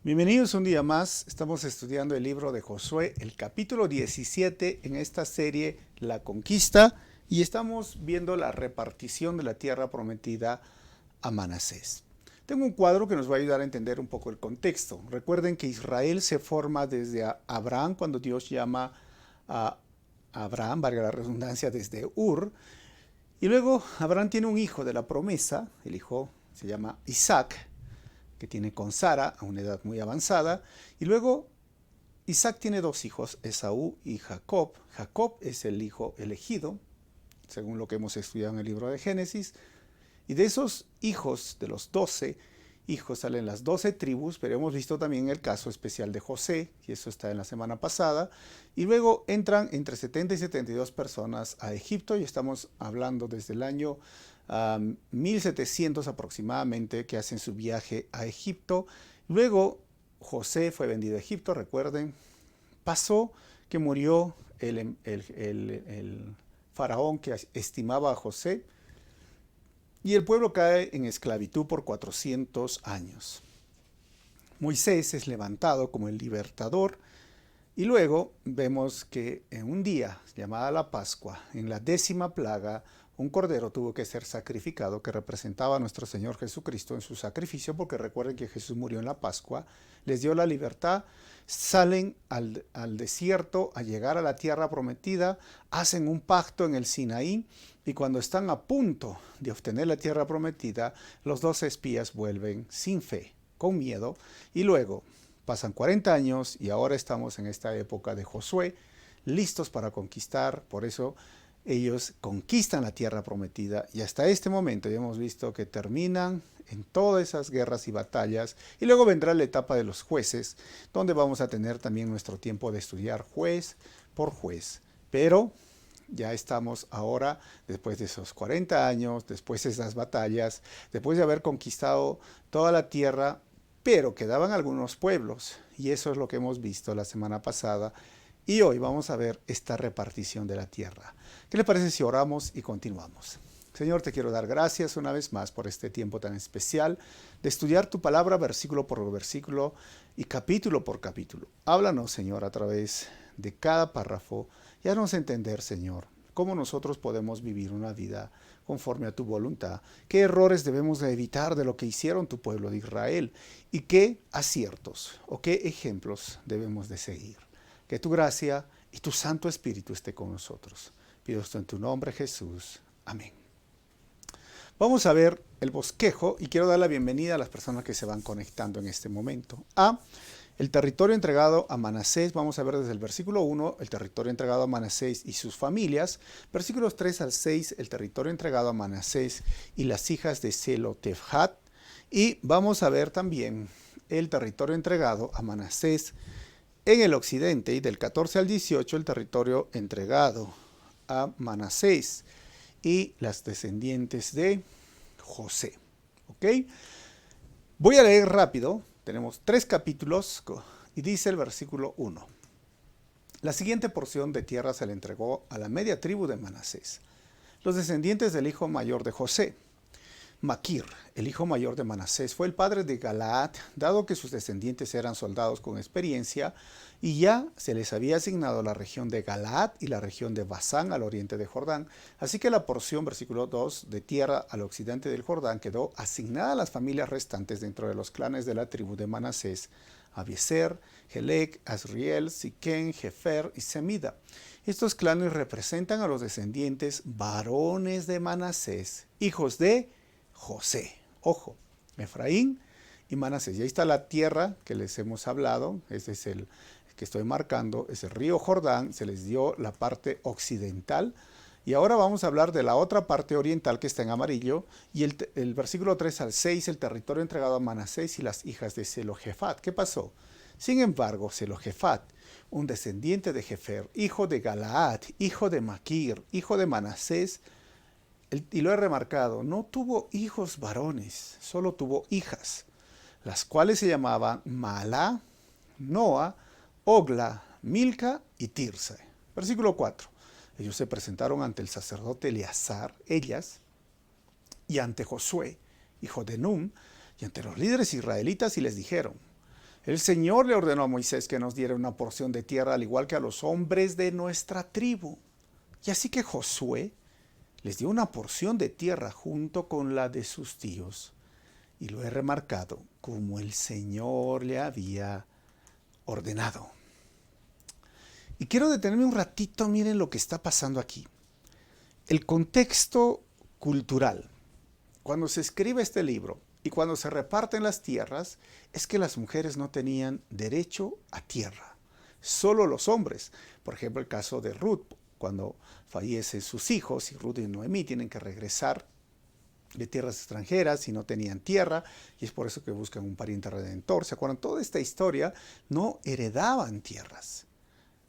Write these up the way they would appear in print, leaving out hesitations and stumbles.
Bienvenidos un día más. Estamos estudiando el libro de Josué, el capítulo 17 en esta serie, La Conquista, y estamos viendo la repartición de la tierra prometida a Manasés. Tengo un cuadro que nos va a ayudar a entender un poco el contexto. Recuerden que Israel se forma desde Abraham, cuando Dios llama a Abraham, valga la redundancia, desde Ur, y luego Abraham tiene un hijo de la promesa, el hijo se llama Isaac, que tiene con Sara a una edad muy avanzada, y luego Isaac tiene dos hijos, Esaú y Jacob. Jacob es el hijo elegido, según lo que hemos estudiado en el libro de Génesis, y de esos hijos, de los 12 hijos, salen las 12 tribus, pero hemos visto también el caso especial de José, y eso está en la semana pasada, y luego entran entre 70 y 72 personas a Egipto, y estamos hablando desde el año 1700 aproximadamente, que hacen su viaje a Egipto. Luego José fue vendido a Egipto, recuerden. Pasó que murió el faraón que estimaba a José, y el pueblo cae en esclavitud por 400 años. Moisés es levantado como el libertador, y luego vemos que en un día llamada la Pascua, en la 10ª plaga, un cordero tuvo que ser sacrificado que representaba a nuestro Señor Jesucristo en su sacrificio, porque recuerden que Jesús murió en la Pascua, les dio la libertad, salen al desierto a llegar a la tierra prometida, hacen un pacto en el Sinaí, y cuando están a punto de obtener la tierra prometida, los 12 espías vuelven sin fe, con miedo, y luego pasan 40 años y ahora estamos en esta época de Josué, listos para conquistar. Por eso ellos conquistan la tierra prometida, y hasta este momento ya hemos visto que terminan en todas esas guerras y batallas, y luego vendrá la etapa de los jueces, donde vamos a tener también nuestro tiempo de estudiar juez por juez. Pero ya estamos ahora, después de esos 40 años, después de esas batallas, después de haber conquistado toda la tierra, pero quedaban algunos pueblos, y eso es lo que hemos visto la semana pasada, y hoy vamos a ver esta repartición de la tierra. ¿Qué le parece si oramos y continuamos? Señor, te quiero dar gracias una vez más por este tiempo tan especial de estudiar tu palabra versículo por versículo y capítulo por capítulo. Háblanos, Señor, a través de cada párrafo, y haznos entender, Señor, cómo nosotros podemos vivir una vida conforme a tu voluntad, qué errores debemos de evitar de lo que hicieron tu pueblo de Israel, y qué aciertos o qué ejemplos debemos de seguir. Que tu gracia y tu Santo Espíritu esté con nosotros. Pido esto en tu nombre, Jesús. Amén. Vamos a ver el bosquejo, y quiero dar la bienvenida a las personas que se van conectando en este momento. El territorio entregado a Manasés. Vamos a ver desde el versículo 1 el territorio entregado a Manasés y sus familias. Versículos 3 al 6, el territorio entregado a Manasés y las hijas de Zelotefhat. Y vamos a ver también el territorio entregado a Manasés en el occidente, y del 14 al 18 el territorio entregado a Manasés y las descendientes de José. ¿Ok? Voy a leer rápido. Tenemos 3 capítulos y dice el versículo 1. La siguiente porción de tierra se le entregó a la media tribu de Manasés, los descendientes del hijo mayor de José. Maquir, el hijo mayor de Manasés, fue el padre de Galaad, dado que sus descendientes eran soldados con experiencia, y ya se les había asignado la región de Galaad y la región de Basán al oriente de Jordán. Así que la porción, versículo 2, de tierra al occidente del Jordán quedó asignada a las familias restantes dentro de los clanes de la tribu de Manasés: Abiezer, Helec, Asriel, Siquén, Jefer y Semida. Estos clanes representan a los descendientes varones de Manasés, hijos de José. Ojo, Efraín y Manasés. Y ahí está la tierra que les hemos hablado. Ese es el que estoy marcando. Es el río Jordán. Se les dio la parte occidental. Y ahora vamos a hablar de la otra parte oriental, que está en amarillo. Y el versículo 3 al 6, el territorio entregado a Manasés y las hijas de Zelofefat. ¿Qué pasó? Sin embargo, Zelofefat, un descendiente de Jefer, hijo de Galaad, hijo de Maquir, hijo de Manasés, y lo he remarcado, no tuvo hijos varones, solo tuvo hijas, las cuales se llamaban Mahla, Noa, Ogla, Milca y Tirsa. Versículo 4. Ellos se presentaron ante el sacerdote Eleazar, ellas, y ante Josué, hijo de Nun, y ante los líderes israelitas, y les dijeron: El Señor le ordenó a Moisés que nos diera una porción de tierra al igual que a los hombres de nuestra tribu. Y así que Josué les dio una porción de tierra junto con la de sus tíos. Y lo he remarcado como el Señor le había ordenado. Y quiero detenerme un ratito, miren lo que está pasando aquí. El contexto cultural. Cuando se escribe este libro y cuando se reparten las tierras, es que las mujeres no tenían derecho a tierra. Solo los hombres. Por ejemplo, el caso de Ruth, cuando fallecen sus hijos y Ruth y Noemí tienen que regresar de tierras extranjeras y no tenían tierra, y es por eso que buscan un pariente redentor. ¿Se acuerdan? Toda esta historia, no heredaban tierras,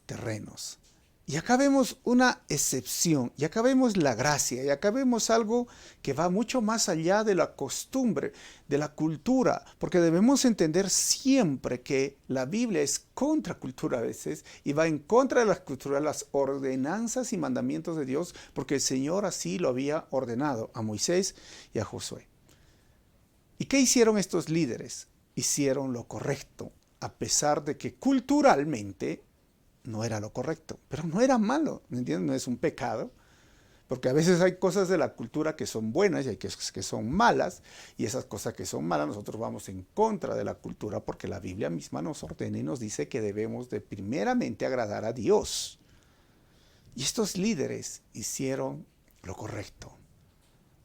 terrenos. Y acá vemos una excepción, y acá vemos la gracia, y acá vemos algo que va mucho más allá de la costumbre, de la cultura, porque debemos entender siempre que la Biblia es contracultura a veces, y va en contra de la cultura, las ordenanzas y mandamientos de Dios, porque el Señor así lo había ordenado a Moisés y a Josué. ¿Y qué hicieron estos líderes? Hicieron lo correcto, a pesar de que culturalmente no era lo correcto, pero no era malo, ¿me entiendes? No es un pecado, porque a veces hay cosas de la cultura que son buenas y hay cosas que son malas, y esas cosas que son malas nosotros vamos en contra de la cultura porque la Biblia misma nos ordena y nos dice que debemos de primeramente agradar a Dios. Y estos líderes hicieron lo correcto.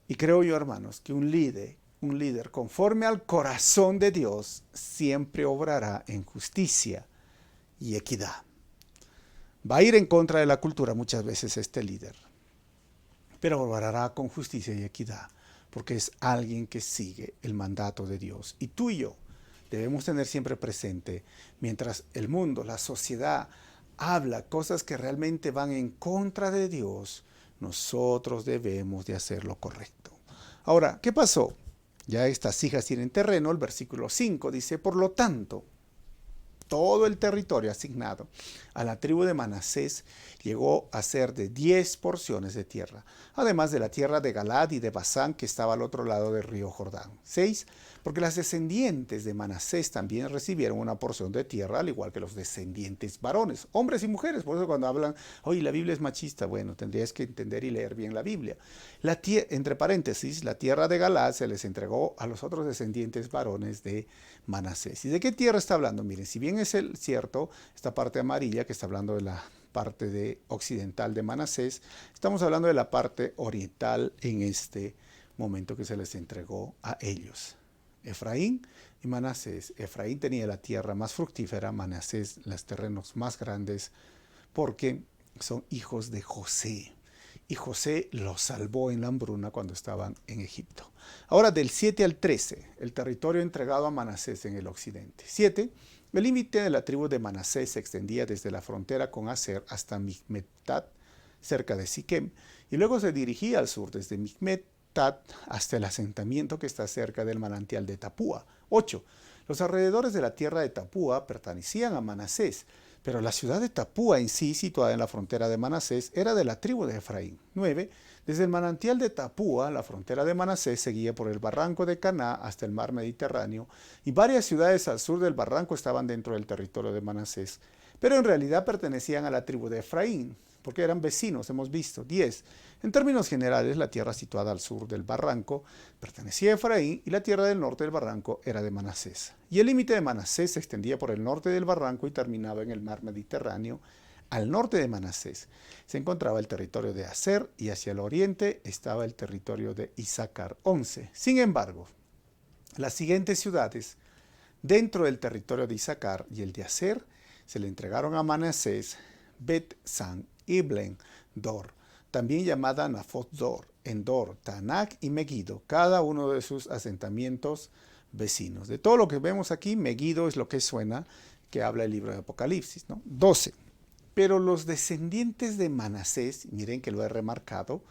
Y creo yo, hermanos, que un líder conforme al corazón de Dios siempre obrará en justicia y equidad. Va a ir en contra de la cultura muchas veces este líder, pero obrará con justicia y equidad, porque es alguien que sigue el mandato de Dios. Y tú y yo debemos tener siempre presente, mientras el mundo, la sociedad, habla cosas que realmente van en contra de Dios, nosotros debemos de hacer lo correcto. Ahora, ¿qué pasó? Ya estas hijas tienen terreno, el versículo 5 dice, por lo tanto, todo el territorio asignado a la tribu de Manasés llegó a ser de 10 porciones de tierra, además de la tierra de Galaad y de Basán que estaba al otro lado del río Jordán. 6. Porque las descendientes de Manasés también recibieron una porción de tierra, al igual que los descendientes varones, hombres y mujeres. Por eso cuando hablan, oye, la Biblia es machista, bueno, tendrías que entender y leer bien la Biblia. Entre paréntesis, la tierra de Galaad se les entregó a los otros descendientes varones de Manasés. ¿Y de qué tierra está hablando? Miren, si bien es cierto, esta parte amarilla que está hablando de la parte occidental de Manasés, estamos hablando de la parte oriental en este momento que se les entregó a ellos. Efraín y Manasés. Efraín tenía la tierra más fructífera, Manasés los terrenos más grandes, porque son hijos de José. Y José los salvó en la hambruna cuando estaban en Egipto. Ahora del 7 al 13, el territorio entregado a Manasés en el occidente. 7. El límite de la tribu de Manasés se extendía desde la frontera con Aser hasta Micmetat, cerca de Siquem, y luego se dirigía al sur desde Micmetat hasta el asentamiento que está cerca del manantial de Tapúa. 8. Los alrededores de la tierra de Tapúa pertenecían a Manasés, pero la ciudad de Tapúa en sí, situada en la frontera de Manasés, era de la tribu de Efraín. 9. Desde el manantial de Tapúa, la frontera de Manasés seguía por el barranco de Caná hasta el mar Mediterráneo, y varias ciudades al sur del barranco estaban dentro del territorio de Manasés, pero en realidad pertenecían a la tribu de Efraín, porque eran vecinos, hemos visto. 10. En términos generales, la tierra situada al sur del barranco pertenecía a Efraín y la tierra del norte del barranco era de Manasés. Y el límite de Manasés se extendía por el norte del barranco y terminaba en el mar Mediterráneo. Al norte de Manasés se encontraba el territorio de Aser y hacia el oriente estaba el territorio de Isaacar. 11. Sin embargo, las siguientes ciudades dentro del territorio de Isaacar y el de Aser se le entregaron a Manasés: Bet-San, Iblen, Dor, también llamada Nafoth-Dor, Endor, Taanac y Megiddo, cada uno de sus asentamientos vecinos. De todo lo que vemos aquí, Megiddo es lo que suena que habla el libro de Apocalipsis, ¿no? 12. Pero los descendientes de Manasés, miren que lo he remarcado,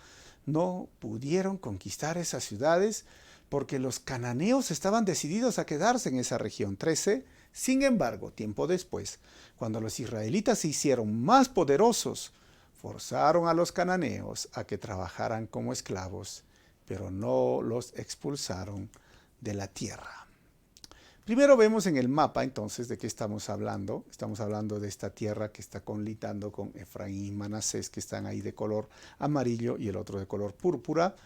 no pudieron conquistar esas ciudades porque los cananeos estaban decididos a quedarse en esa región. 13. Sin embargo, tiempo después, cuando los israelitas se hicieron más poderosos, forzaron a los cananeos a que trabajaran como esclavos, pero no los expulsaron de la tierra. Primero vemos en el mapa entonces de qué estamos hablando. Estamos hablando de esta tierra que está colindando con Efraín y Manasés, que están ahí de color amarillo y el otro de color púrpura.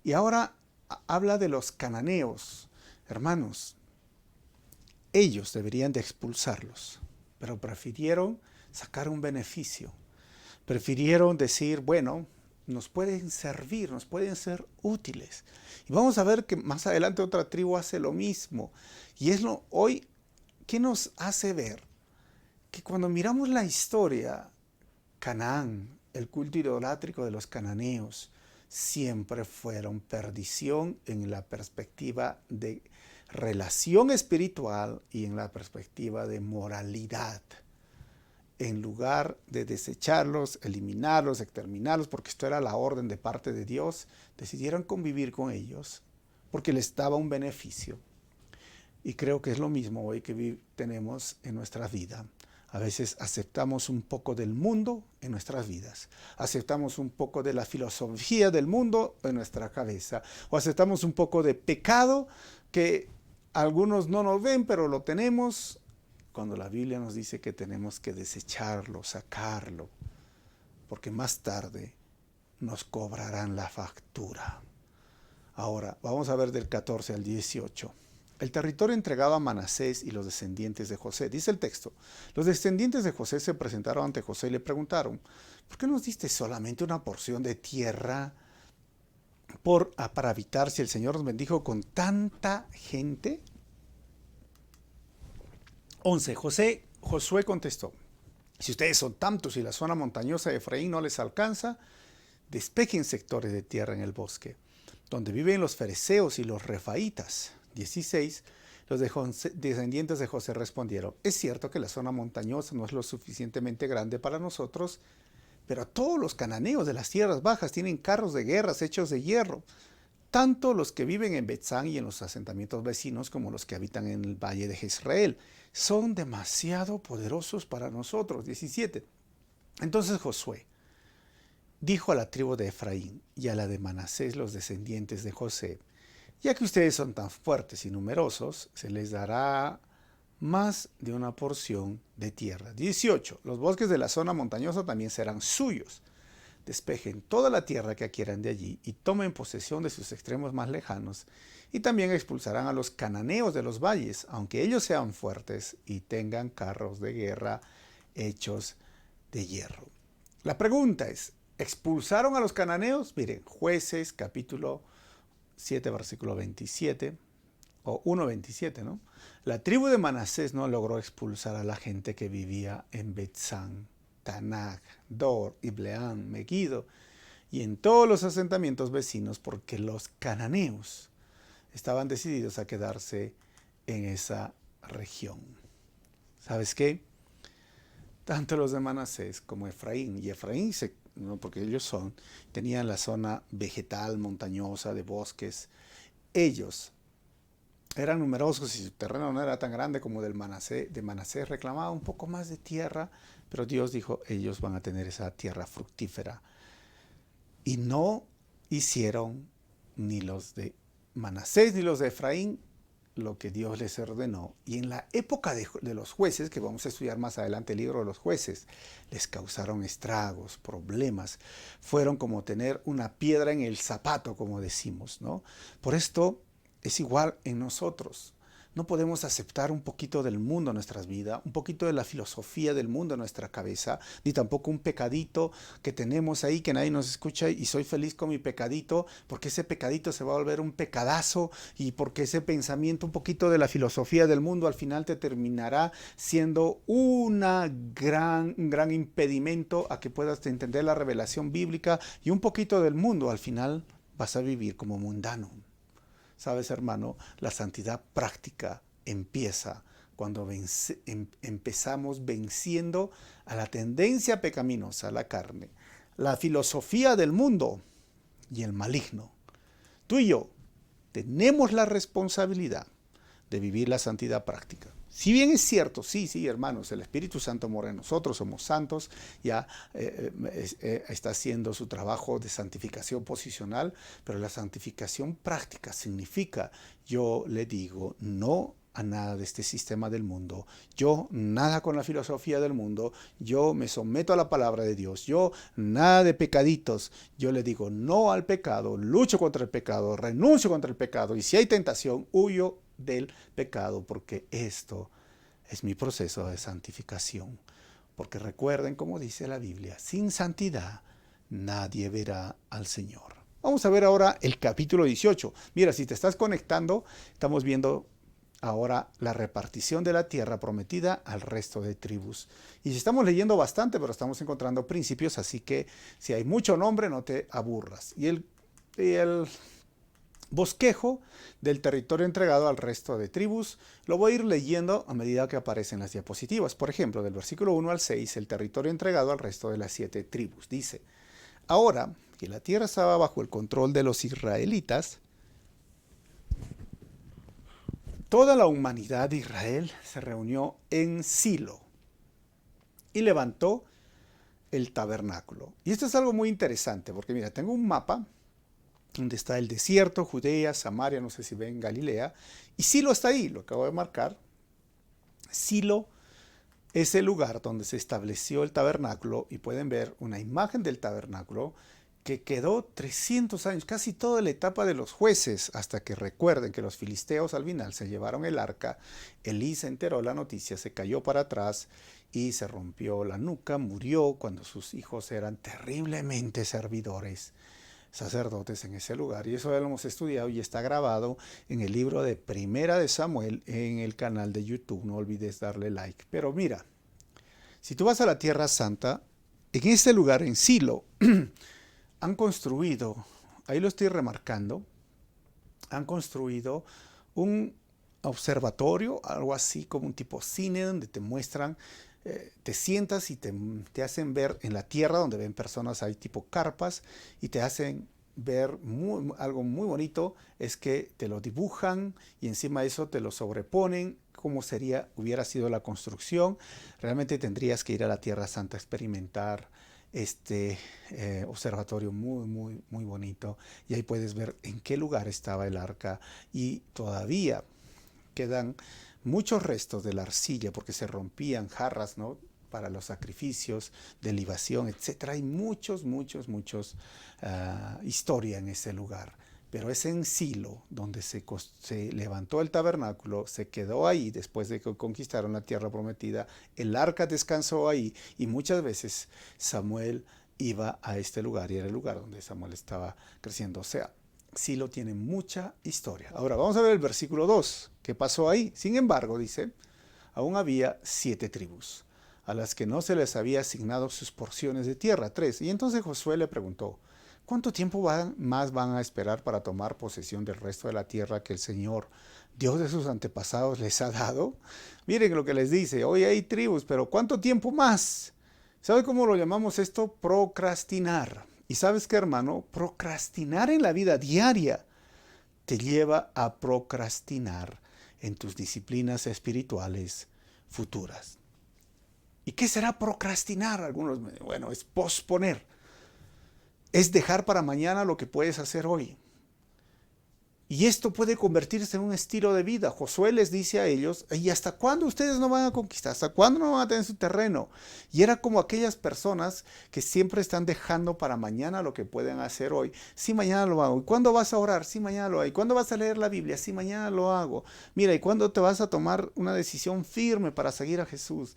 Y ahora habla de los cananeos. Hermanos, ellos deberían de expulsarlos, pero prefirieron sacar un beneficio. Prefirieron decir, bueno, nos pueden servir, nos pueden ser útiles. Y vamos a ver que más adelante otra tribu hace lo mismo. Y es hoy, ¿qué nos hace ver? Que cuando miramos la historia, Canaán, el culto idolátrico de los cananeos, siempre fueron perdición en la perspectiva de relación espiritual y en la perspectiva de moralidad. En lugar de desecharlos, eliminarlos, exterminarlos, porque esto era la orden de parte de Dios, decidieron convivir con ellos porque les daba un beneficio. Y creo que es lo mismo hoy que tenemos en nuestra vida. A veces aceptamos un poco del mundo en nuestras vidas. Aceptamos un poco de la filosofía del mundo en nuestra cabeza. O aceptamos un poco de pecado que algunos no nos ven, pero lo tenemos, cuando la Biblia nos dice que tenemos que desecharlo, sacarlo, porque más tarde nos cobrarán la factura. Ahora, vamos a ver del 14 al 18. El territorio entregado a Manasés y los descendientes de José. Dice el texto, los descendientes de José se presentaron ante José y le preguntaron, ¿por qué nos diste solamente una porción de tierra para habitar si el Señor nos bendijo con tanta gente? 11. Josué contestó, si ustedes son tantos y la zona montañosa de Efraín no les alcanza, despejen sectores de tierra en el bosque, donde viven los fereceos y los refaitas. 16. Los descendientes de José respondieron, es cierto que la zona montañosa no es lo suficientemente grande para nosotros, pero todos los cananeos de las tierras bajas tienen carros de guerra hechos de hierro, tanto los que viven en Betzán y en los asentamientos vecinos como los que habitan en el valle de Jezreel. Son demasiado poderosos para nosotros. 17. Entonces Josué dijo a la tribu de Efraín y a la de Manasés, los descendientes de José, ya que ustedes son tan fuertes y numerosos, se les dará más de una porción de tierra. 18. Los bosques de la zona montañosa también serán suyos. Despejen toda la tierra que adquieran de allí y tomen posesión de sus extremos más lejanos. Y también expulsarán a los cananeos de los valles, aunque ellos sean fuertes y tengan carros de guerra hechos de hierro. La pregunta es, ¿expulsaron a los cananeos? Miren, Jueces capítulo 7, versículo 27, o 1:27, ¿no? La tribu de Manasés no logró expulsar a la gente que vivía en Betzán, Tanaj, Dor, Ibleán, Megiddo y en todos los asentamientos vecinos, porque los cananeos estaban decididos a quedarse en esa región. ¿Sabes qué? Tanto los de Manasés como Efraín, y Efraín, no, porque ellos tenían la zona vegetal, montañosa, de bosques. Ellos eran numerosos y su terreno no era tan grande como de Manasés, reclamaba un poco más de tierra, pero Dios dijo, ellos van a tener esa tierra fructífera. Y no hicieron ni los de Manasés ni los de Efraín lo que Dios les ordenó. Y en la época de los jueces, que vamos a estudiar más adelante el libro de los jueces, les causaron estragos, problemas. Fueron como tener una piedra en el zapato, como decimos, ¿no? Por esto es igual en nosotros. No podemos aceptar un poquito del mundo en nuestras vidas, un poquito de la filosofía del mundo en nuestra cabeza, ni tampoco un pecadito que tenemos ahí que nadie nos escucha y soy feliz con mi pecadito, porque ese pecadito se va a volver un pecadazo y porque ese pensamiento un poquito de la filosofía del mundo al final te terminará siendo un gran impedimento a que puedas entender la revelación bíblica y un poquito del mundo al final vas a vivir como mundano. Sabes, hermano, la santidad práctica empieza cuando empezamos venciendo a la tendencia pecaminosa, a la carne, la filosofía del mundo y el maligno. Tú y yo tenemos la responsabilidad de vivir la santidad práctica. Si bien es cierto, sí, hermanos, el Espíritu Santo mora en nosotros, somos santos, ya está haciendo su trabajo de santificación posicional, pero la santificación práctica significa, yo le digo, no a nada de este sistema del mundo. Yo nada con la filosofía del mundo. Yo me someto a la palabra de Dios. Yo nada de pecaditos. Yo le digo no al pecado, lucho contra el pecado, renuncio contra el pecado. Y si hay tentación, huyo del pecado, porque esto es mi proceso de santificación. Porque recuerden, como dice la Biblia, sin santidad nadie verá al Señor. Vamos a ver ahora el capítulo 18. Mira, si te estás conectando, estamos viendo ahora la repartición de la tierra prometida al resto de tribus. Y estamos leyendo bastante, pero estamos encontrando principios, así que si hay mucho nombre, no te aburras. Y el bosquejo del territorio entregado al resto de tribus lo voy a ir leyendo a medida que aparecen las diapositivas. Por ejemplo, del versículo 1 al 6, el territorio entregado al resto de las 7 tribus. Dice: ahora que la tierra estaba bajo el control de los israelitas, toda la humanidad de Israel se reunió en Silo y levantó el tabernáculo. Y esto es algo muy interesante, porque mira, tengo un mapa donde está el desierto, Judea, Samaria, no sé si ven Galilea, y Silo está ahí, lo acabo de marcar. Silo es el lugar donde se estableció el tabernáculo, y pueden ver una imagen del tabernáculo que quedó 300 años, casi toda la etapa de los jueces, hasta que recuerden que los filisteos al final se llevaron el arca. Elí se enteró de la noticia, se cayó para atrás y se rompió la nuca, murió cuando sus hijos eran terriblemente servidores, sacerdotes en ese lugar. Y eso ya lo hemos estudiado y está grabado en el libro de Primera de Samuel en el canal de YouTube. No olvides darle like. Pero mira, si tú vas a la Tierra Santa, en este lugar, en Silo, han construido, ahí lo estoy remarcando, han construido un observatorio, algo así como un tipo cine, donde te muestran, te sientas y te hacen ver en la tierra, donde ven personas, hay tipo carpas, y te hacen ver algo muy bonito, es que te lo dibujan y encima de eso te lo sobreponen, como hubiera sido la construcción. Realmente tendrías que ir a la Tierra Santa a experimentar este observatorio muy bonito, y ahí puedes ver en qué lugar estaba el arca, y todavía quedan muchos restos de la arcilla porque se rompían jarras, ¿no?, para los sacrificios de libación, etcétera. Hay muchos historia en ese lugar. Pero es en Silo donde se levantó el tabernáculo, se quedó ahí después de que conquistaron la tierra prometida. El arca descansó ahí, y muchas veces Samuel iba a este lugar, y era el lugar donde Samuel estaba creciendo. O sea, Silo tiene mucha historia. Ahora vamos a ver el versículo 2. ¿Qué pasó ahí? Sin embargo, dice, aún había 7 tribus a las que no se les había asignado sus porciones de tierra. 3. Y entonces Josué le preguntó: ¿cuánto tiempo más van a esperar para tomar posesión del resto de la tierra que el Señor, Dios de sus antepasados, les ha dado? Miren lo que les dice: hoy hay tribus, pero ¿cuánto tiempo más? ¿Sabe cómo lo llamamos esto? Procrastinar. ¿Y sabes qué, hermano? Procrastinar en la vida diaria te lleva a procrastinar en tus disciplinas espirituales futuras. ¿Y qué será procrastinar? Algunos me dicen, bueno, es posponer. Es dejar para mañana lo que puedes hacer hoy. Y esto puede convertirse en un estilo de vida. Josué les dice a ellos: ¿y hasta cuándo ustedes no van a conquistar? ¿Hasta cuándo no van a tener su terreno? Y era como aquellas personas que siempre están dejando para mañana lo que pueden hacer hoy. Sí, mañana lo hago. ¿Y cuándo vas a orar? Sí, mañana lo hago. ¿Y cuándo vas a leer la Biblia? Sí, mañana lo hago. Mira, ¿y cuándo te vas a tomar una decisión firme para seguir a Jesús?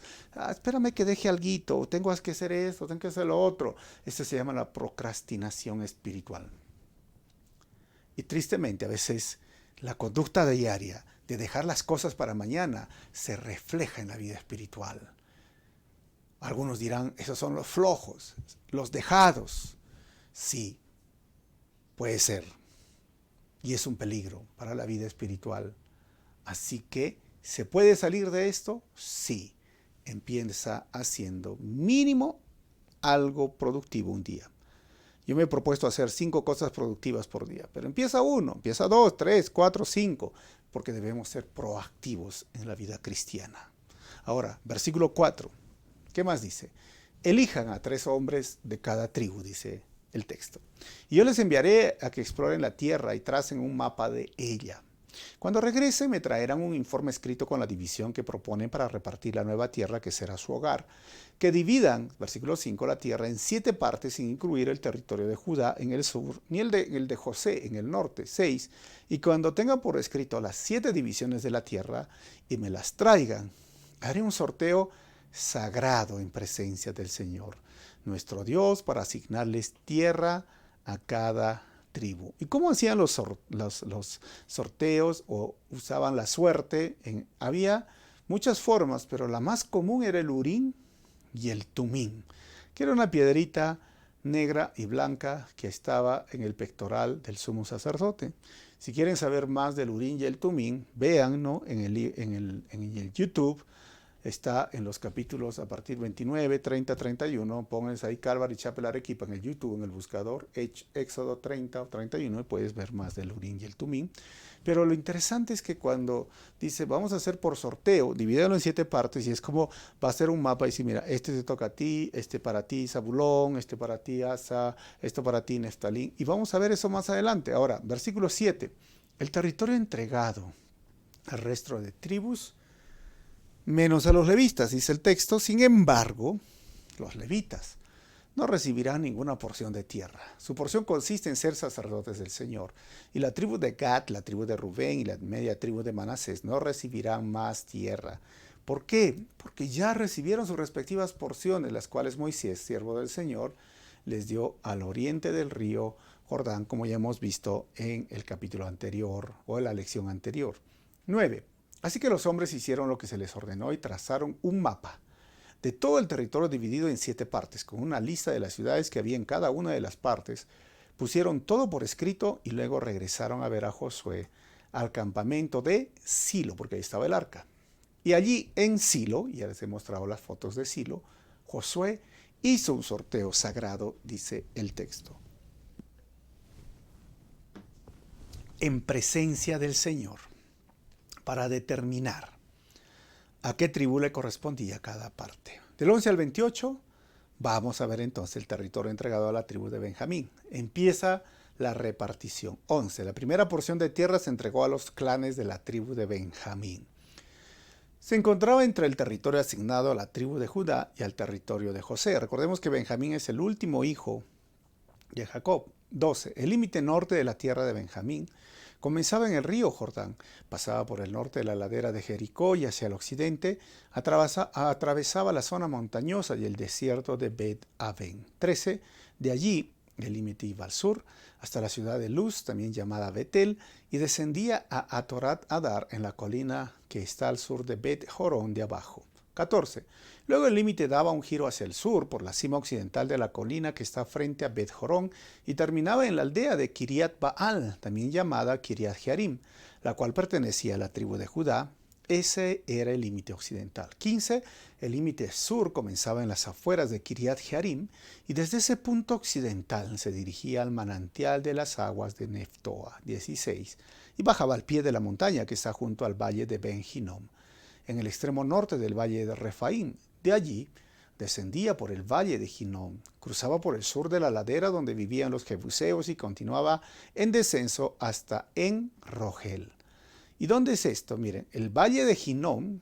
Espérame que deje alguito. Tengo que hacer esto, tengo que hacer lo otro. Esto se llama la procrastinación espiritual. Y tristemente a veces la conducta diaria de dejar las cosas para mañana se refleja en la vida espiritual. Algunos dirán: esos son los flojos, los dejados. Sí, puede ser. Y es un peligro para la vida espiritual. Así que, ¿se puede salir de esto? Sí. Empieza haciendo mínimo algo productivo un día. Yo me he propuesto hacer 5 cosas productivas por día, pero empieza 1, empieza 2, 3, 4, 5, porque debemos ser proactivos en la vida cristiana. Ahora, versículo 4, ¿qué más dice? Elijan a 3 hombres de cada tribu, dice el texto. Y yo les enviaré a que exploren la tierra y tracen un mapa de ella. Cuando regrese me traerán un informe escrito con la división que proponen para repartir la nueva tierra que será su hogar. Que dividan, versículo 5, la tierra en 7 partes sin incluir el territorio de Judá en el sur, ni el de José en el norte. 6. Y cuando tengan por escrito las 7 divisiones de la tierra y me las traigan, haré un sorteo sagrado en presencia del Señor, nuestro Dios, para asignarles tierra a cada tribu. ¿Y cómo hacían los sorteos o usaban la suerte? Había muchas formas, pero la más común era el urín y el tumín, que era una piedrita negra y blanca que estaba en el pectoral del sumo sacerdote. Si quieren saber más del urín y el tumín, véanlo en el YouTube. Está en los capítulos a partir 29, 30, 31. Pónganse ahí Calvary Chapel Arequipa en el YouTube, en el buscador, Éxodo 30 o 31, y puedes ver más del urín y el tumín. Pero lo interesante es que cuando dice, vamos a hacer por sorteo, divídelo en 7 partes, y es como va a ser un mapa y dice, mira, este te toca a ti, este para ti Zabulón, este para ti Asa, esto para ti Neftalí. Y vamos a ver eso más adelante. Ahora, versículo 7. El territorio entregado al resto de tribus, menos a los levitas, dice el texto. Sin embargo, los levitas no recibirán ninguna porción de tierra. Su porción consiste en ser sacerdotes del Señor. Y la tribu de Gad, la tribu de Rubén y la media tribu de Manasés no recibirán más tierra. ¿Por qué? Porque ya recibieron sus respectivas porciones, las cuales Moisés, siervo del Señor, les dio al oriente del río Jordán, como ya hemos visto en el capítulo anterior o en la lección anterior. 9. Así que los hombres hicieron lo que se les ordenó y trazaron un mapa de todo el territorio dividido en 7 partes, con una lista de las ciudades que había en cada una de las partes. Pusieron todo por escrito y luego regresaron a ver a Josué al campamento de Silo, porque ahí estaba el arca. Y allí en Silo, ya les he mostrado las fotos de Silo, Josué hizo un sorteo sagrado, dice el texto, en presencia del Señor, para determinar a qué tribu le correspondía cada parte. Del 11 al 28, vamos a ver entonces el territorio entregado a la tribu de Benjamín. Empieza la repartición. 11. La primera porción de tierra se entregó a los clanes de la tribu de Benjamín. Se encontraba entre el territorio asignado a la tribu de Judá y al territorio de José. Recordemos que Benjamín es el último hijo de Jacob. 12. El límite norte de la tierra de Benjamín comenzaba en el río Jordán, pasaba por el norte de la ladera de Jericó y hacia el occidente atravesaba la zona montañosa y el desierto de Bet-Aven. 13. De allí el límite iba al sur hasta la ciudad de Luz, también llamada Betel, y descendía a Atorat Adar en la colina que está al sur de Bet-Jorón de abajo. 14. Luego el límite daba un giro hacia el sur por la cima occidental de la colina que está frente a Bet-Jorón y terminaba en la aldea de Kiriat Baal, también llamada Kiriat Jearim, la cual pertenecía a la tribu de Judá. Ese era el límite occidental. 15. El límite sur comenzaba en las afueras de Kiriat Jearim y desde ese punto occidental se dirigía al manantial de las aguas de Neftoa. 16. Y bajaba al pie de la montaña que está junto al valle de Ben Hinnom, en el extremo norte del valle de Refaim. De allí descendía por el valle de Hinnom, cruzaba por el sur de la ladera donde vivían los jebuseos y continuaba en descenso hasta En Rogel. ¿Y dónde es esto? Miren, el valle de Hinnom,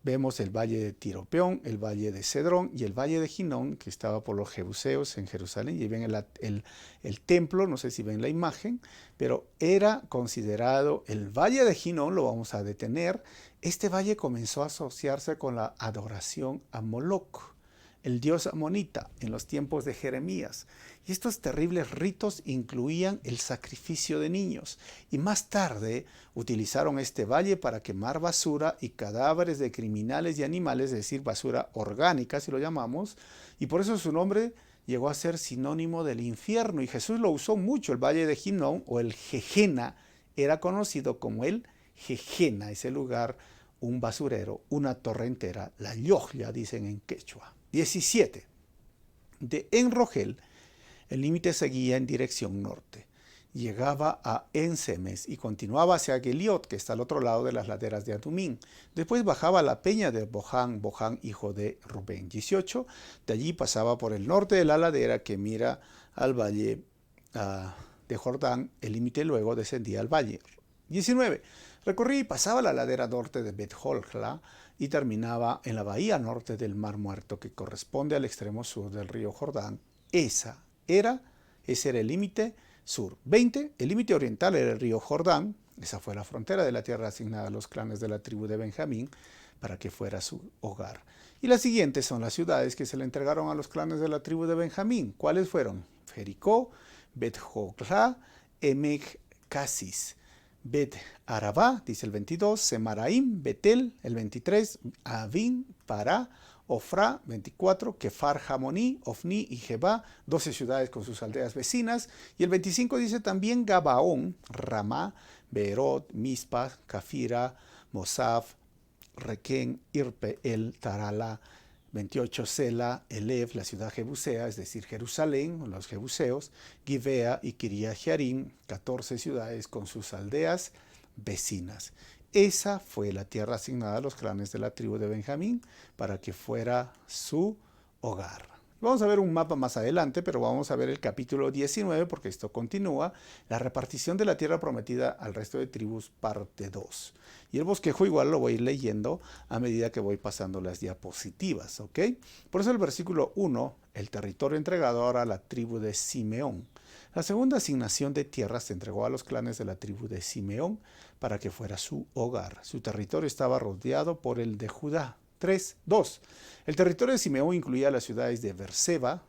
vemos el valle de Tiropeón, el valle de Cedrón y el valle de Hinnom, que estaba por los jebuseos en Jerusalén. Y ven el templo, no sé si ven la imagen, pero era considerado el valle de Hinnom, lo vamos a detener. Este valle comenzó a asociarse con la adoración a Moloc, el dios amonita, en los tiempos de Jeremías. Y estos terribles ritos incluían el sacrificio de niños. Y más tarde utilizaron este valle para quemar basura y cadáveres de criminales y animales, es decir, basura orgánica, si lo llamamos. Y por eso su nombre llegó a ser sinónimo del infierno. Y Jesús lo usó mucho. El valle de Hinnom, o el Jejena, era conocido como el Jejena, ese lugar, un basurero, una torrentera, la Yojla, dicen en quechua. 17. De En Rogel, el límite seguía en dirección norte. Llegaba a En-Semes y continuaba hacia Geliot, que está al otro lado de las laderas de Adumín. Después bajaba a la peña de Bohan, hijo de Rubén. 18. De allí pasaba por el norte de la ladera que mira al valle de Jordán. El límite luego descendía al valle. 19. Recorría y pasaba la ladera norte de Bet-Holgla y terminaba en la bahía norte del Mar Muerto, que corresponde al extremo sur del río Jordán. Ese era el límite sur. 20. El límite oriental era el río Jordán. Esa fue la frontera de la tierra asignada a los clanes de la tribu de Benjamín para que fuera su hogar. Y las siguientes son las ciudades que se le entregaron a los clanes de la tribu de Benjamín. ¿Cuáles fueron? Jericó, Bet-Jogla, Emek Casis, Bet Arabá, dice el 22, Semaraim, Betel, el 23, Avin, Pará, Ofra, 24, Kefar Jamoní, Ofni y Jebá, 12 ciudades con sus aldeas vecinas. Y el 25 dice también Gabaón, Ramá, Beerot, Mispa, Cafira, Mosaf, Requén, Irpe, El, Tarala. 28, Sela, Elev, la ciudad jebusea, es decir, Jerusalén, los jebuseos, Gibea y Kiriat Jearim, 14 ciudades con sus aldeas vecinas. Esa fue la tierra asignada a los clanes de la tribu de Benjamín para que fuera su hogar. Vamos a ver un mapa más adelante, pero vamos a ver el capítulo 19 porque esto continúa, la repartición de la tierra prometida al resto de tribus, parte 2. Y el bosquejo igual lo voy a ir leyendo a medida que voy pasando las diapositivas, ¿ok? Por eso el versículo 1, el territorio entregado ahora a la tribu de Simeón. La segunda asignación de tierra se entregó a los clanes de la tribu de Simeón para que fuera su hogar. Su territorio estaba rodeado por el de Judá. 2. El territorio de Simeón incluía las ciudades de Beerseba,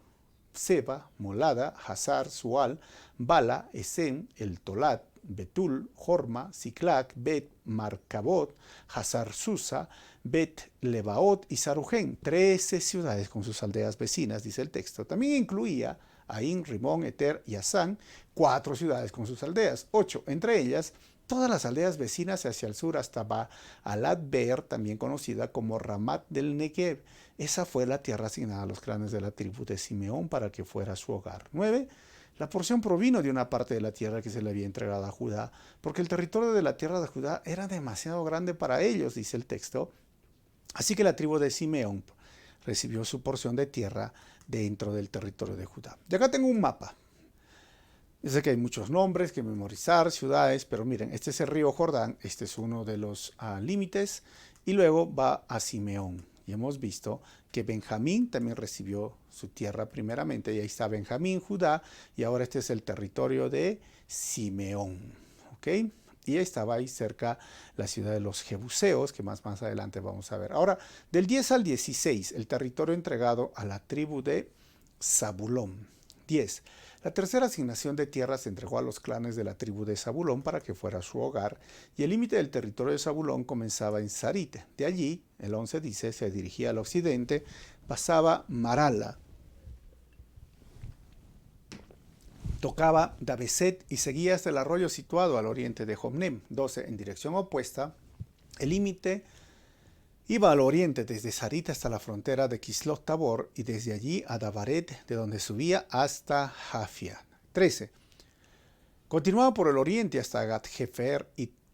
Seba, Molada, Hazar, Sual, Bala, Esem, El Tolat, Betul, Jorma, Siclac, Bet, Marcabot, Hazar Susa, Bet Lebaot y Sarujén. 13 ciudades con sus aldeas vecinas, dice el texto. También incluía Ain, Rimón, Eter y Asán, 4 ciudades con sus aldeas. 8. Entre ellas, todas las aldeas vecinas hacia el sur hasta Baalat Beer, también conocida como Ramat del Negev. Esa fue la tierra asignada a los clanes de la tribu de Simeón para que fuera su hogar. 9. La porción provino de una parte de la tierra que se le había entregado a Judá, porque el territorio de la tierra de Judá era demasiado grande para ellos, dice el texto. Así que la tribu de Simeón recibió su porción de tierra dentro del territorio de Judá. Y acá tengo un mapa. Yo sé que hay muchos nombres que memorizar, ciudades, pero miren, este es el río Jordán, este es uno de los límites, y luego va a Simeón. Y hemos visto que Benjamín también recibió su tierra primeramente, y ahí está Benjamín, Judá, y ahora este es el territorio de Simeón. ¿Ok? Y estaba ahí cerca la ciudad de los jebuseos, que más adelante vamos a ver. Ahora, del 10 al 16, el territorio entregado a la tribu de Zabulón. 10. La tercera asignación de tierra se entregó a los clanes de la tribu de Zabulón para que fuera su hogar, y el límite del territorio de Zabulón comenzaba en Sarit. De allí, el 11 dice, se dirigía al occidente, pasaba Marala, tocaba Dabeset y seguía hasta el arroyo situado al oriente de Jomnem. 12. En dirección opuesta, el límite iba al oriente desde Sarit hasta la frontera de Kislot Tabor y desde allí a Dabaret, de donde subía hasta Jafia. 13. Continuaba por el oriente hasta Gat-Hefer,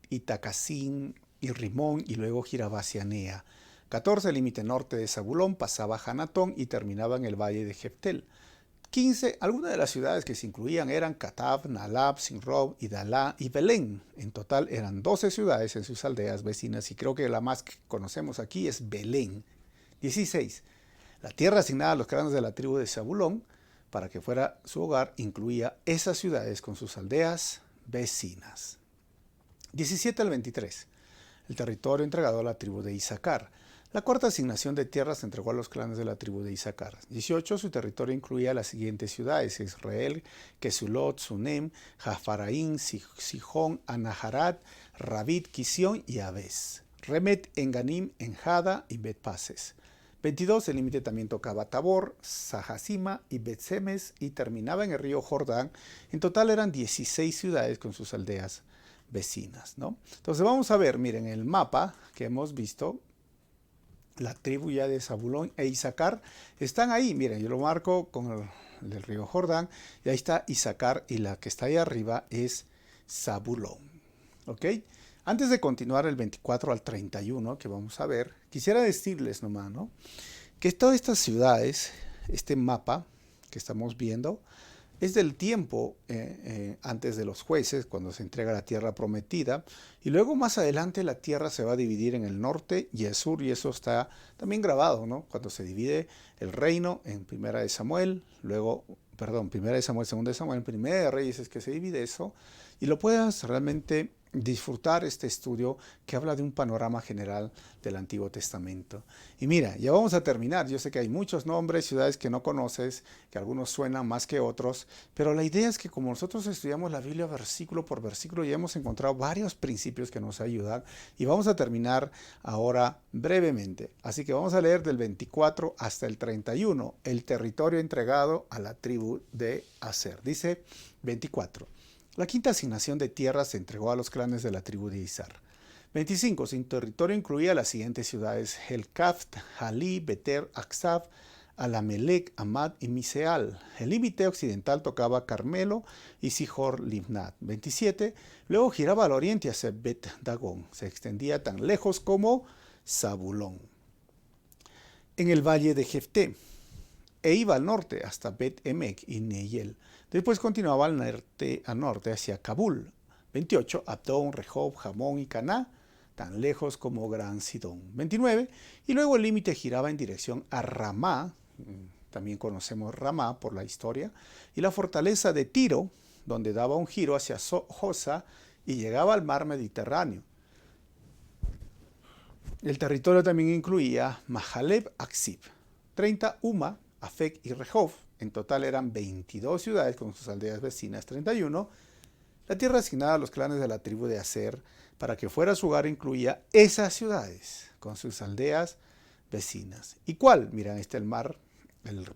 Itacasín y Rimón y luego giraba hacia Nea. 14. El límite norte de Zabulón pasaba Hanatón y terminaba en el valle de Jeftel. 15. Algunas de las ciudades que se incluían eran Katab, Nalab, Sinrob, Idalá y Belén. En total eran 12 ciudades en sus aldeas vecinas y creo que la más que conocemos aquí es Belén. 16. La tierra asignada a los clanes de la tribu de Zabulón para que fuera su hogar incluía esas ciudades con sus aldeas vecinas. 17 al 23. El territorio entregado a la tribu de Isaacar. La cuarta asignación de tierra se entregó a los clanes de la tribu de Isaacar. 18. Su territorio incluía las siguientes ciudades: Israel, Kesulot, Sunem, Jafaraín, Sijón, Anaharat, Rabit, Kisión y Abes. Remet, Enganim, Enjada y Bet-Pases. 22. El límite también tocaba Tabor, Sahasima y Bet-Semes y terminaba en el río Jordán. En total eran 16 ciudades con sus aldeas vecinas, ¿no? Entonces vamos a ver, miren, el mapa que hemos visto. La tribu ya de Zabulón e Isaacar están ahí. Miren, yo lo marco con el del río Jordán. Y ahí está Isaacar y la que está ahí arriba es Zabulón. ¿Ok? Antes de continuar el 24 al 31 que vamos a ver, quisiera decirles nomás, ¿no? Que todas estas ciudades, este mapa que estamos viendo, Es del tiempo antes de los jueces, cuando se entrega la tierra prometida, y luego más adelante la tierra se va a dividir en el norte y el sur, y eso está también grabado, ¿no? Cuando se divide el reino en Primera de Samuel, luego, perdón, Primera de Samuel, Segunda de Samuel, en Primera de Reyes es que se divide eso, y lo puedas realmente disfrutar este estudio que habla de un panorama general del Antiguo Testamento. Y mira, ya vamos a terminar. Yo sé que hay muchos nombres, ciudades que no conoces, que algunos suenan más que otros, pero la idea es que como nosotros estudiamos la Biblia versículo por versículo, ya hemos encontrado varios principios que nos ayudan y vamos a terminar ahora brevemente. Así que vamos a leer del 24 hasta el 31, el territorio entregado a la tribu de Aser. Dice 24. La quinta asignación de tierras se entregó a los clanes de la tribu de Isar. 25. Su territorio incluía las siguientes ciudades: Helkaft, Jalí, Beter, Aksab, Alamelec, Amad y Miseal. El límite occidental tocaba Carmelo y Sijor Libnat. 27. Luego giraba al oriente hacia Bet Dagón. Se extendía tan lejos como Zabulón. En el valle de Jefté, e iba al norte hasta Bet Emek y Neyel. Después continuaba al norte hacia Kabul. 28. Abdón, Rehob, Jamón y Caná, tan lejos como Gran Sidón. 29. Y luego el límite giraba en dirección a Ramá, también conocemos Ramá por la historia, y la fortaleza de Tiro, donde daba un giro hacia Josa y llegaba al mar Mediterráneo. El territorio también incluía Mahaleb, Aksib. 30. Uma, Afek y Rehov. En total eran 22 ciudades con sus aldeas vecinas. 31. La tierra asignada a los clanes de la tribu de Aser para que fuera su hogar incluía esas ciudades con sus aldeas vecinas. ¿Y cuál? Miren, el mar, el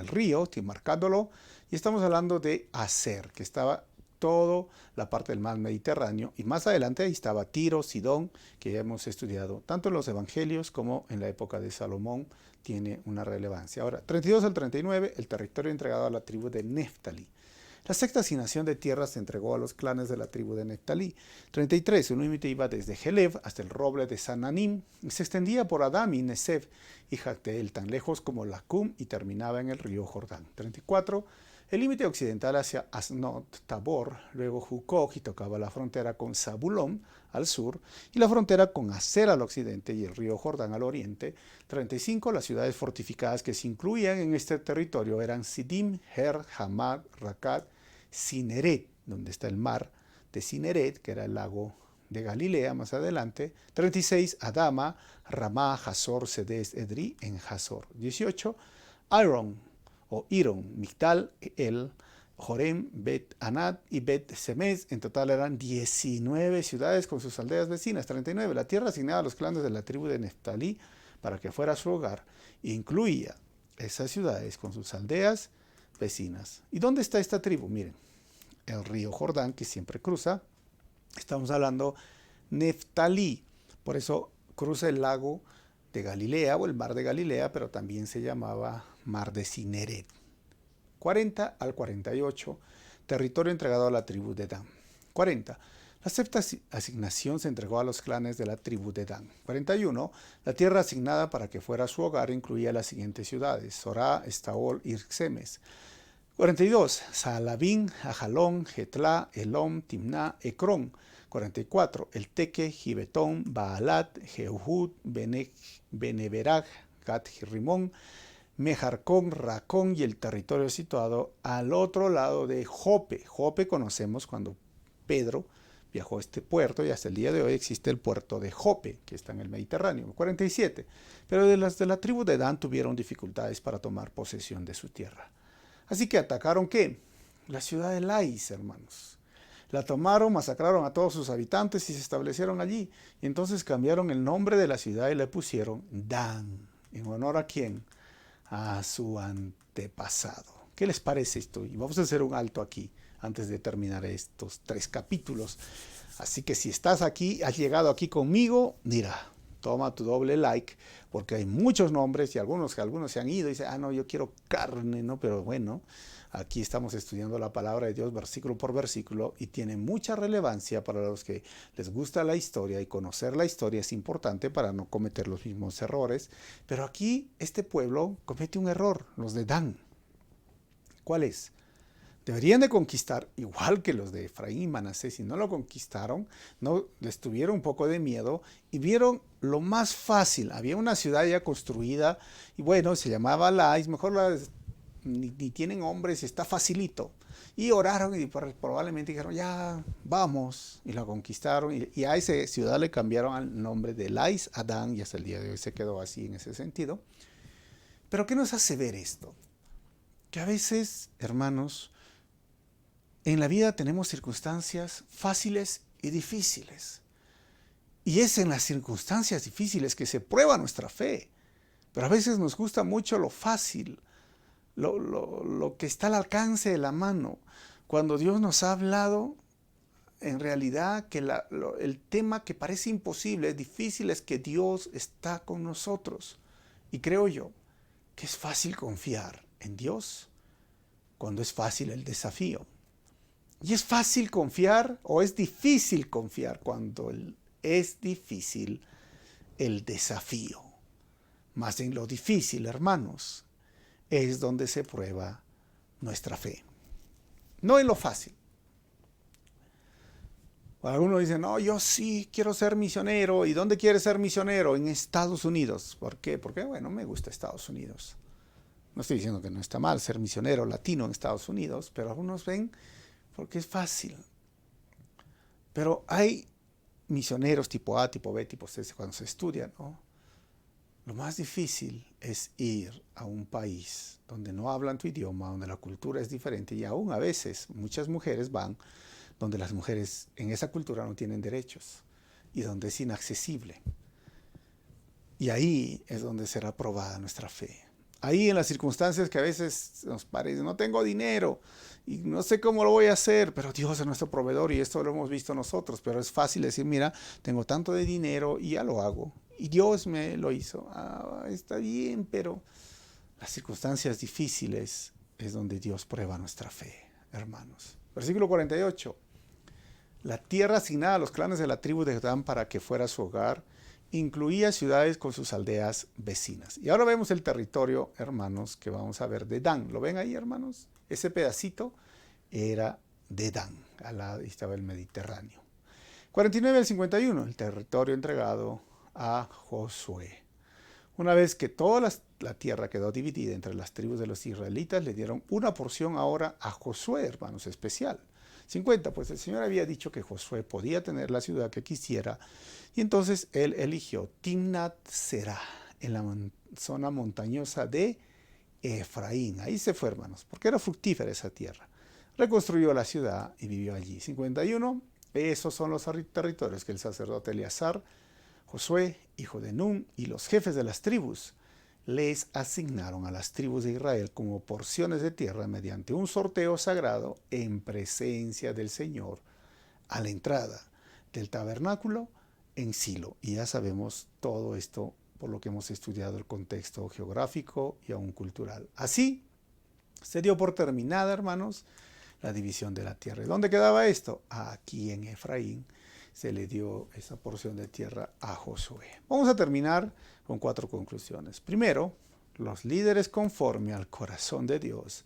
río, estoy marcándolo, y estamos hablando de Aser, que estaba toda la parte del mar Mediterráneo, y más adelante ahí estaba Tiro, Sidón, que ya hemos estudiado tanto en los evangelios como en la época de Salomón, tiene una relevancia. Ahora, 32 al 39, el territorio entregado a la tribu de Neftalí. La sexta asignación de tierras se entregó a los clanes de la tribu de Neftalí. 33. Su límite iba desde Heleb hasta el roble de Sananim y se extendía por Adam y Neseb y Jacteel, tan lejos como Lacum, y terminaba en el río Jordán. 34. El límite occidental hacia Asnot Tabor, luego Jucoj, y tocaba la frontera con Zabulón al sur y la frontera con Aser al occidente y el río Jordán al oriente. 35. Las ciudades fortificadas que se incluían en este territorio eran Sidim, Her, Hamad, Rakat, Cineret, donde está el mar de Cineret, que era el lago de Galilea más adelante. 36. Adama, Ramá, Hazor, Sedes, Edri en Hazor. 18. Iron, Migdal, El, Jorem, Bet Anat y Bet Semes. En total eran 19 ciudades con sus aldeas vecinas. 39. La tierra asignada a los clanes de la tribu de Neftalí para que fuera su hogar incluía esas ciudades con sus aldeas vecinas. ¿Y dónde está esta tribu? Miren, el río Jordán, que siempre cruza. Estamos hablando Neftalí. Por eso cruza el lago de Galilea o el mar de Galilea, pero también se llamaba mar de Cineret. 40 al 48, territorio entregado a la tribu de Dan. 40. La sexta asignación se entregó a los clanes de la tribu de Dan. 41. La tierra asignada para que fuera su hogar incluía las siguientes ciudades: Sorá, Estaol y Irsemes. 42. Saalabín, Ajalón, Getlá, Elom, Timná, Ecrón. 44. El Teque, Gibetón, Baalat, Jehud, Beneberag, Gat Rimón, Mejarcón, Racón y el territorio situado al otro lado de Jope. Jope conocemos cuando Pedro viajó a este puerto y hasta el día de hoy existe el puerto de Jope, que está en el Mediterráneo. 47. Pero de las de la tribu de Dan tuvieron dificultades para tomar posesión de su tierra. Así que atacaron, ¿qué? La ciudad de Lais, hermanos. La tomaron, masacraron a todos sus habitantes y se establecieron allí. Y entonces cambiaron el nombre de la ciudad y le pusieron Dan. ¿En honor a quién? A su antepasado. ¿Qué les parece esto? Y vamos a hacer un alto aquí antes de terminar estos 3 capítulos. Así que si estás aquí, has llegado aquí conmigo, mira, toma tu doble like, porque hay muchos nombres y algunos se han ido y dicen, no, yo quiero carne, ¿no? Pero bueno, aquí estamos estudiando la palabra de Dios versículo por versículo y tiene mucha relevancia para los que les gusta la historia, y conocer la historia es importante para no cometer los mismos errores. Pero aquí este pueblo comete un error, los de Dan. ¿Cuál es? Deberían de conquistar, igual que los de Efraín y Manasés, si no lo conquistaron, no les tuvieron un poco de miedo y vieron lo más fácil. Había una ciudad ya construida y bueno, se llamaba Lais, mejor ni tienen hombres, está facilito. Y oraron y probablemente dijeron, ya, vamos, y la conquistaron. Y a esa ciudad le cambiaron el nombre de Lais Adán y hasta el día de hoy se quedó así en ese sentido. Pero ¿qué nos hace ver esto? Que a veces, hermanos, en la vida tenemos circunstancias fáciles y difíciles. Y es en las circunstancias difíciles que se prueba nuestra fe. Pero a veces nos gusta mucho lo fácil, lo que está al alcance de la mano. Cuando Dios nos ha hablado, en realidad que el tema que parece imposible, difícil, es que Dios está con nosotros. Y creo yo que es fácil confiar en Dios cuando es fácil el desafío. Y es fácil confiar o es difícil confiar cuando es difícil el desafío. Más en lo difícil, hermanos, es donde se prueba nuestra fe. No en lo fácil. Algunos dicen, no, yo sí quiero ser misionero. ¿Y dónde quieres ser misionero? En Estados Unidos. ¿Por qué? Porque, bueno, me gusta Estados Unidos. No estoy diciendo que no está mal ser misionero latino en Estados Unidos, pero algunos ven porque es fácil. Pero hay misioneros tipo A, tipo B, tipo C cuando se estudia, ¿no? Lo más difícil es ir a un país donde no hablan tu idioma, donde la cultura es diferente y aún a veces muchas mujeres van donde las mujeres en esa cultura no tienen derechos y donde es inaccesible. Y ahí es donde será probada nuestra fe. Ahí en las circunstancias que a veces nos parece, no tengo dinero y no sé cómo lo voy a hacer, pero Dios es nuestro proveedor y esto lo hemos visto nosotros, pero es fácil decir, mira, tengo tanto de dinero y ya lo hago. Y Dios me lo hizo. Ah, está bien, pero las circunstancias difíciles es donde Dios prueba nuestra fe, hermanos. Versículo 48. La tierra asignada a los clanes de la tribu de Dan para que fuera su hogar incluía ciudades con sus aldeas vecinas. Y ahora vemos el territorio, hermanos, que vamos a ver de Dan. ¿Lo ven ahí, hermanos? Ese pedacito era de Dan. Al lado estaba el Mediterráneo. 49 al 51, el territorio entregado a Josué. Una vez que toda la tierra quedó dividida entre las tribus de los israelitas, le dieron una porción ahora a Josué, hermanos, especial. 50, pues el Señor había dicho que Josué podía tener la ciudad que quisiera, y entonces él eligió Timnat Será, en la zona montañosa de Efraín. Ahí se fue, hermanos, porque era fructífera esa tierra. Reconstruyó la ciudad y vivió allí. 51, esos son los territorios que el sacerdote Eleazar, Josué, hijo de Nun, y los jefes de las tribus les asignaron a las tribus de Israel como porciones de tierra mediante un sorteo sagrado en presencia del Señor a la entrada del tabernáculo en Silo. Y ya sabemos todo esto por lo que hemos estudiado el contexto geográfico y aún cultural. Así se dio por terminada, hermanos, la división de la tierra. ¿Y dónde quedaba esto? Aquí en Efraín se le dio esa porción de tierra a Josué. Vamos a terminar con 4 conclusiones. Primero, los líderes conforme al corazón de Dios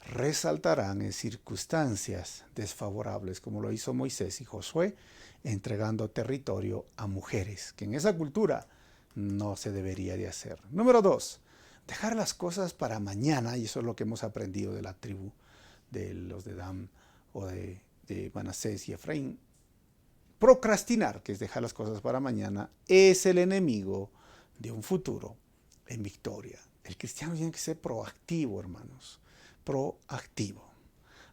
resaltarán en circunstancias desfavorables, como lo hizo Moisés y Josué, entregando territorio a mujeres, que en esa cultura no se debería de hacer. Número 2, dejar las cosas para mañana, y eso es lo que hemos aprendido de la tribu de los de Dan o de Manasés y Efraín. Procrastinar, que es dejar las cosas para mañana, es el enemigo de un futuro en victoria. El cristiano tiene que ser proactivo, hermanos. Proactivo.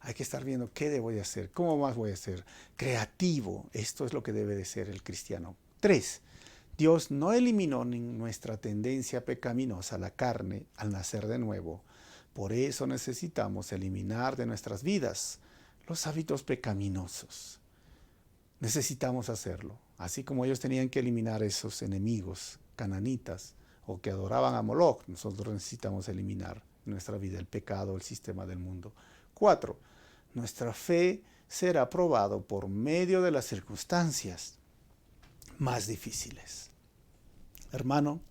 Hay que estar viendo qué debo de hacer, cómo más voy a hacer. Creativo. Esto es lo que debe de ser el cristiano. 3. Dios no eliminó nuestra tendencia pecaminosa a la carne al nacer de nuevo. Por eso necesitamos eliminar de nuestras vidas los hábitos pecaminosos. Necesitamos hacerlo. Así como ellos tenían que eliminar esos enemigos cananitas o que adoraban a Moloch, nosotros necesitamos eliminar en nuestra vida el pecado, el sistema del mundo. 4. Nuestra fe será probado por medio de las circunstancias más difíciles. Hermano,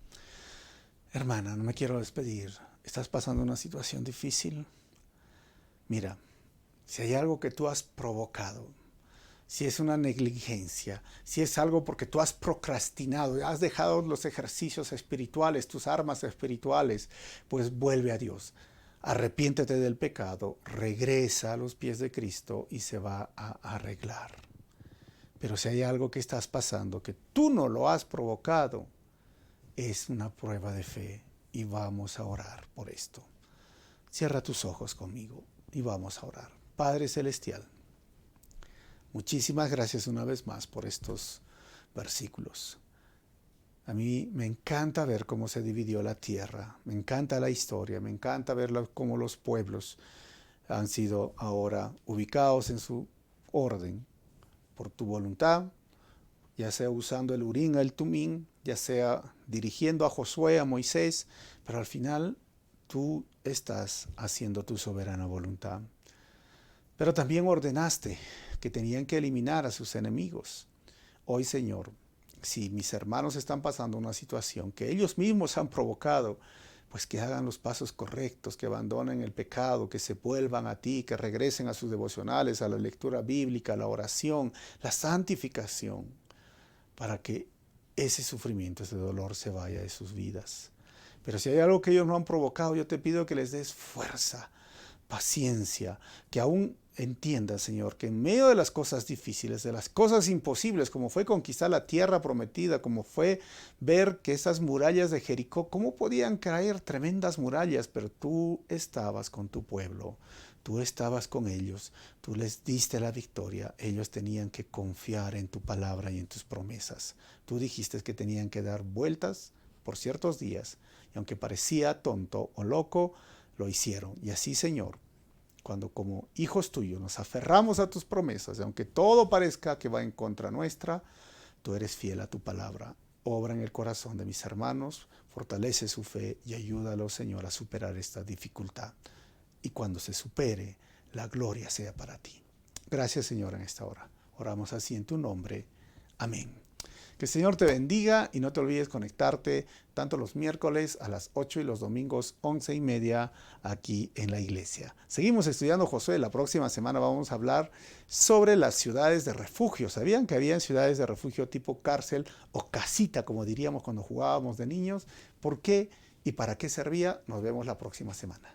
no me quiero despedir. ¿Estás pasando una situación difícil? Mira, Si hay algo que tú has provocado, si es una negligencia, si es algo porque tú has procrastinado, has dejado los ejercicios espirituales, tus armas espirituales, pues vuelve a Dios. Arrepiéntete del pecado, regresa a los pies de Cristo y se va a arreglar. Pero si hay algo que estás pasando que tú no lo has provocado, es una prueba de fe y vamos a orar por esto. Cierra tus ojos conmigo y vamos a orar. Padre Celestial, muchísimas gracias una vez más por estos versículos. A mí me encanta ver cómo se dividió la tierra, me encanta la historia, me encanta ver cómo los pueblos han sido ahora ubicados en su orden por tu voluntad, ya sea usando el Urim, el Tumim, ya sea dirigiendo a Josué, a Moisés, pero al final tú estás haciendo tu soberana voluntad. Pero también ordenaste que tenían que eliminar a sus enemigos. Hoy, Señor, si mis hermanos están pasando una situación que ellos mismos han provocado, pues que hagan los pasos correctos, que abandonen el pecado, que se vuelvan a ti, que regresen a sus devocionales, a la lectura bíblica, a la oración, la santificación, para que ese sufrimiento, ese dolor se vaya de sus vidas. Pero si hay algo que ellos no han provocado, yo te pido que les des fuerza, paciencia, que aún entiendan, Señor, que en medio de las cosas difíciles, de las cosas imposibles, como fue conquistar la tierra prometida, como fue ver que esas murallas de Jericó, cómo podían caer tremendas murallas, pero tú estabas con tu pueblo, tú estabas con ellos, tú les diste la victoria, ellos tenían que confiar en tu palabra y en tus promesas. Tú dijiste que tenían que dar vueltas por ciertos días, y aunque parecía tonto o loco, lo hicieron. Y así, Señor, cuando como hijos tuyos nos aferramos a tus promesas, y aunque todo parezca que va en contra nuestra, tú eres fiel a tu palabra. Obra en el corazón de mis hermanos, fortalece su fe y ayúdalos, Señor, a superar esta dificultad. Y cuando se supere, la gloria sea para ti. Gracias, Señor, en esta hora. Oramos así en tu nombre. Amén. Que el Señor te bendiga y no te olvides conectarte tanto los miércoles a las 8 y los domingos 11:30 aquí en la iglesia. Seguimos estudiando Josué. La próxima semana vamos a hablar sobre las ciudades de refugio. ¿Sabían que habían ciudades de refugio tipo cárcel o casita, como diríamos cuando jugábamos de niños? ¿Por qué y para qué servía? Nos vemos la próxima semana.